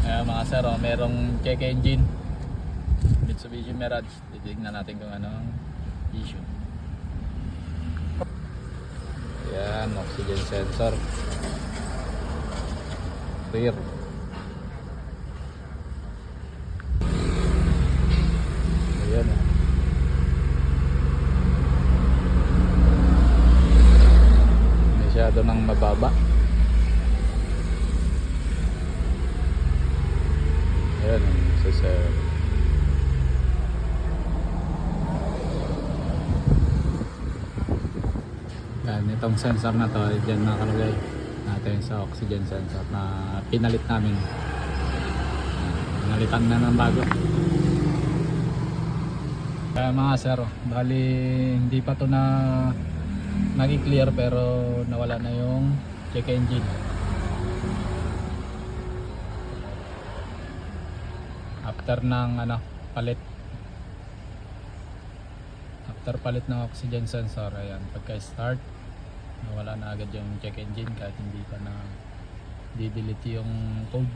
Kaya mga sir, merong check engine Mitsubishi Mirage. Titignan natin kung anong issue. Yan, oxygen sensor rear. Ayan o. Masyado nang mababa. Ayan, so sir. Yan, itong sensor na to, dyan nakalagay natin sa oxygen sensor na pinalit namin. Pinalitan na ng bago. Kaya mga sir, bali hindi pa to na nag-clear pero nawala na yung check engine. After ng palit ng oxygen sensor, ayan, pagka start nawala na agad yung check engine kahit hindi pa na di-delete yung code.